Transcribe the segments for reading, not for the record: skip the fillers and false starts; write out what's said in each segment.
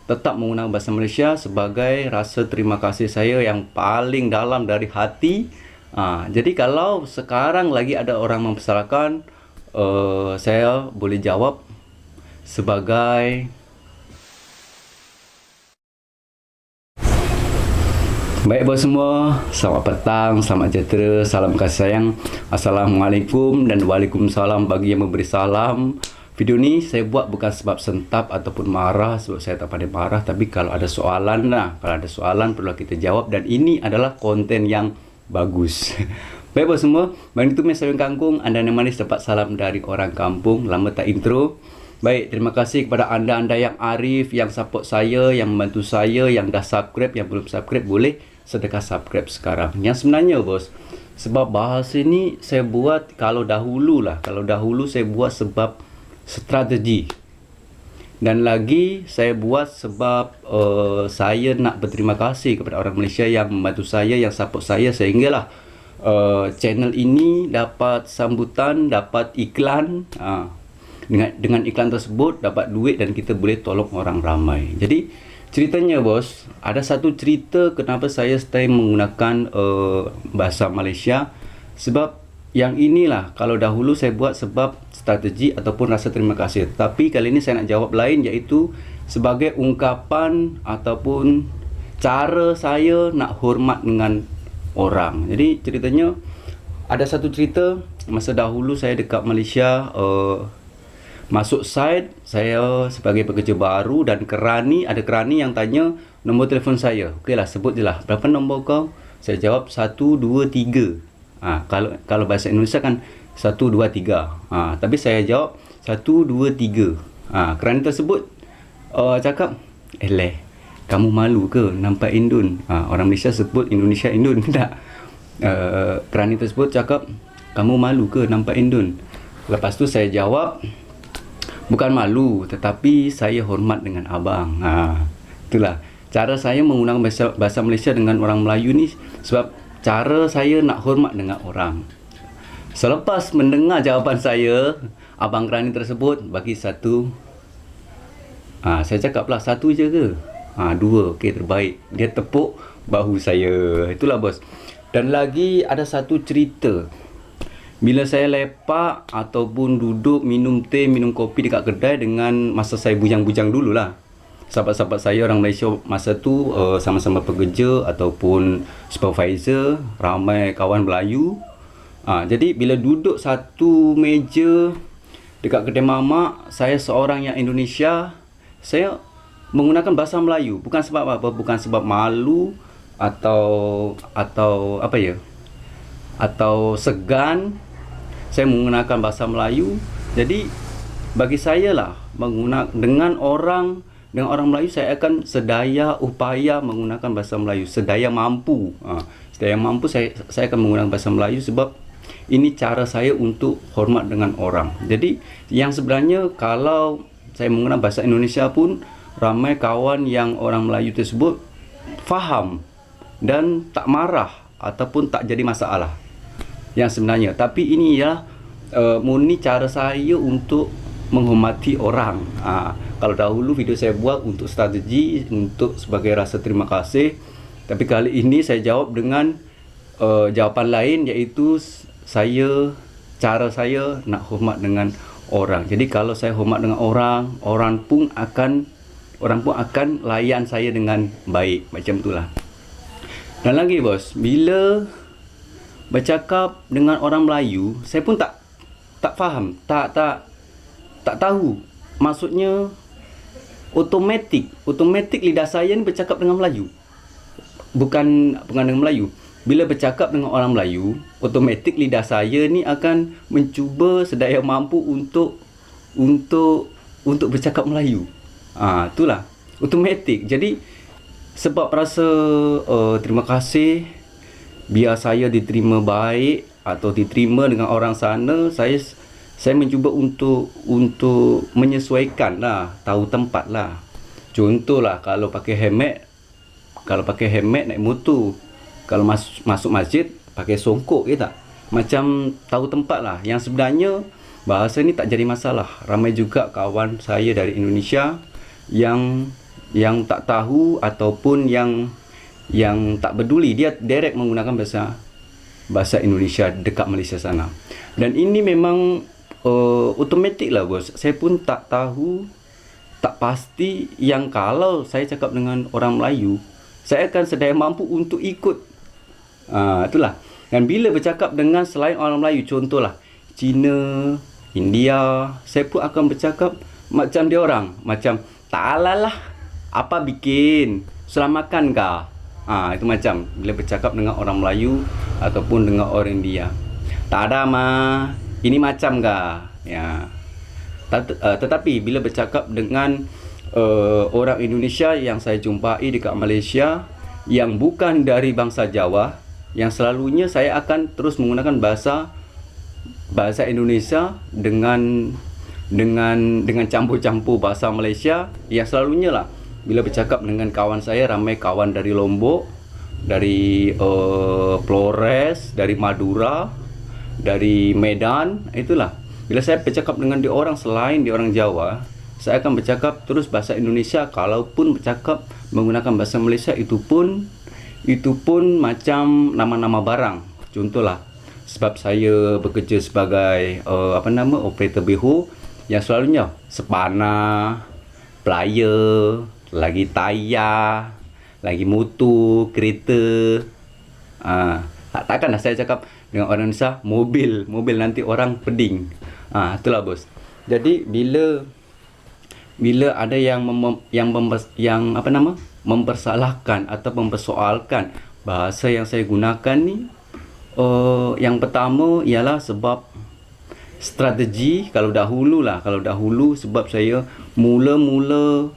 tetap menggunakan bahasa Malaysia sebagai rasa terima kasih saya yang paling dalam dari hati. Jadi kalau sekarang lagi ada orang mempersalahkan, saya boleh jawab sebagai baik bos semua, selamat petang, selamat sejahtera, salam kasih sayang. Assalamualaikum dan waalaikumsalam bagi yang memberi salam. Video ni saya buat bukan sebab sentap ataupun marah, sebab saya tak pandai marah, tapi kalau ada soalan kalau ada soalan perlu kita jawab, dan ini adalah konten yang bagus. Baik bos semua, bagi itu Sayur Kangkung, anda yang manis dapat salam dari orang kampung. Lama tak intro. Baik, terima kasih kepada anda-anda yang arif, yang support saya, yang membantu saya, yang dah subscribe, yang belum subscribe boleh sedekah subscribe sekarang. Yang sebenarnya bos, sebab bahasa ni saya buat kalau dahulu saya buat sebab strategi, dan lagi saya buat sebab saya nak berterima kasih kepada orang Malaysia yang membantu saya, yang support saya, sehinggalah channel ini dapat sambutan, dapat iklan. Dengan iklan tersebut dapat duit dan kita boleh tolong orang ramai. Jadi ceritanya bos, ada satu cerita kenapa saya stay menggunakan bahasa Malaysia. Sebab yang inilah, kalau dahulu saya buat sebab strategi ataupun rasa terima kasih, tapi kali ini saya nak jawab lain, iaitu sebagai ungkapan ataupun cara saya nak hormat dengan orang. Jadi ceritanya, ada satu cerita masa dahulu saya dekat Malaysia, masuk site, saya sebagai pekerja baru, dan ada kerani yang tanya nombor telefon saya. Okeylah, sebut je lah, berapa nombor kau? Saya jawab 1, 2, 3. Kalau bahasa Indonesia kan 1, 2, 3. Tapi saya jawab 1, 2, 3. Kerani tersebut cakap, kamu malu ke nampak Indun? Orang Malaysia sebut Indonesia Indun. Tak. Kerani tersebut cakap, kamu malu ke nampak Indun? Lepas tu saya jawab, bukan malu, tetapi saya hormat dengan abang. Itulah cara saya menggunakan bahasa Malaysia dengan orang Melayu ni, sebab cara saya nak hormat dengan orang. Selepas mendengar jawapan saya, abang kerani tersebut bagi satu. Saya cakap pula, satu je ke? Dua, okey, terbaik. Dia tepuk bahu saya. Itulah bos. Dan lagi ada satu cerita. Bila saya lepak ataupun duduk minum teh, minum kopi dekat kedai dengan masa saya bujang-bujang dululah. Sahabat-sahabat saya orang Malaysia masa tu sama-sama pekerja ataupun supervisor, ramai kawan Melayu. Jadi bila duduk satu meja dekat kedai mamak, saya seorang yang Indonesia, saya menggunakan bahasa Melayu. Bukan sebab apa, bukan sebab malu atau apa ya, atau segan. Saya menggunakan bahasa Melayu. Jadi bagi saya lah, dengan orang Melayu, saya akan sedaya upaya menggunakan bahasa Melayu, sedaya mampu. Sedaya mampu saya akan menggunakan bahasa Melayu, sebab ini cara saya untuk hormat dengan orang. Jadi yang sebenarnya kalau saya menggunakan bahasa Indonesia pun, ramai kawan yang orang Melayu tersebut faham dan tak marah ataupun tak jadi masalah yang sebenarnya. Tapi ini ya murni cara saya untuk menghormati orang. Kalau dahulu video saya buat untuk strategi, untuk sebagai rasa terima kasih, tapi kali ini saya jawab dengan jawapan lain, iaitu cara saya nak hormat dengan orang. Jadi kalau saya hormat dengan orang, orang pun akan layan saya dengan baik, macam itulah. Dan lagi bos, bila bercakap dengan orang Melayu, saya pun tak faham, tak tahu. Maksudnya automatik lidah saya ni bercakap dengan Melayu. Bukan dengan Melayu. Bila bercakap dengan orang Melayu, automatik lidah saya ni akan mencuba sedaya mampu untuk bercakap Melayu. Itulah automatik. Jadi sebab rasa terima kasih, biar saya diterima baik atau diterima dengan orang sana, saya mencuba untuk menyesuaikan lah, tahu tempat lah. Contohlah, kalau pakai helmet naik motor, kalau masuk masjid pakai songkok ke tak, macam tahu tempat lah. Yang sebenarnya bahasa ni tak jadi masalah. Ramai juga kawan saya dari Indonesia yang tak tahu ataupun yang tak peduli, dia direct menggunakan bahasa Indonesia dekat Malaysia sana. Dan ini memang automatik lah bos. Saya pun tak tahu, tak pasti yang kalau saya cakap dengan orang Melayu, saya akan sedaya mampu untuk ikut. Itulah. Dan bila bercakap dengan selain orang Melayu, contohlah Cina, India, saya pun akan bercakap macam dia orang. Macam, tak lah, apa bikin? Sudah makan kah? Itu macam bila bercakap dengan orang Melayu ataupun dengan orang India. Tak ada mah, ini macam kah? Ya. Tetapi bila bercakap dengan orang Indonesia yang saya jumpai dekat Malaysia yang bukan dari bangsa Jawa, yang selalunya saya akan terus menggunakan bahasa Indonesia dengan campur-campur bahasa Malaysia, yang selalunya lah bila bercakap dengan kawan saya, ramai kawan dari Lombok, dari Flores, dari Madura, dari Medan, itulah. Bila saya bercakap dengan dia orang selain dia orang Jawa, saya akan bercakap terus bahasa Indonesia. Kalaupun bercakap menggunakan bahasa Malaysia, itu pun macam nama-nama barang. Contohlah, sebab saya bekerja sebagai operator beho, yang selalunya sepana, player, lagi tayar, lagi motor, kereta. Takkanlah saya cakap dengan orang Indonesia mobil nanti orang peding. Itulah bos. Jadi bila ada yang mempersalahkan atau mempersoalkan bahasa yang saya gunakan ni, yang pertama ialah sebab strategi. Kalau dahulu sebab saya mula-mula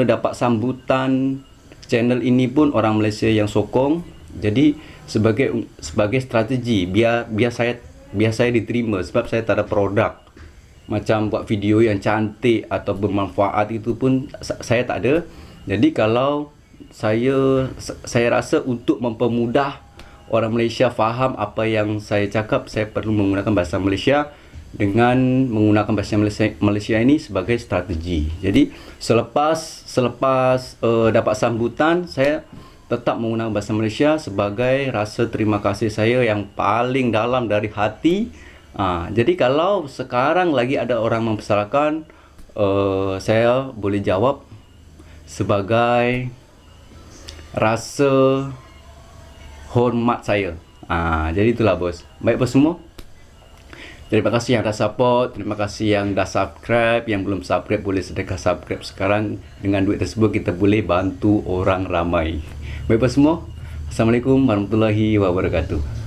dapat sambutan channel ini pun orang Malaysia yang sokong. Jadi sebagai strategi biar saya diterima, sebab saya tak ada produk macam buat video yang cantik atau bermanfaat, itu pun saya tak ada. Jadi kalau saya rasa untuk mempermudah orang Malaysia faham apa yang saya cakap, saya perlu menggunakan bahasa Malaysia dengan menggunakan bahasa Malaysia ini sebagai strategi. Jadi selepas dapat sambutan, saya tetap menggunakan bahasa Malaysia sebagai rasa terima kasih saya yang paling dalam dari hati. Jadi kalau sekarang lagi ada orang mempersalahkan, saya boleh jawab sebagai rasa hormat saya. Jadi itulah bos. Baik bos semua, terima kasih yang dah support, terima kasih yang dah subscribe. Yang belum subscribe boleh sedekah subscribe sekarang. Dengan duit tersebut kita boleh bantu orang ramai. Baik bos semua, Assalamualaikum warahmatullahi wabarakatuh.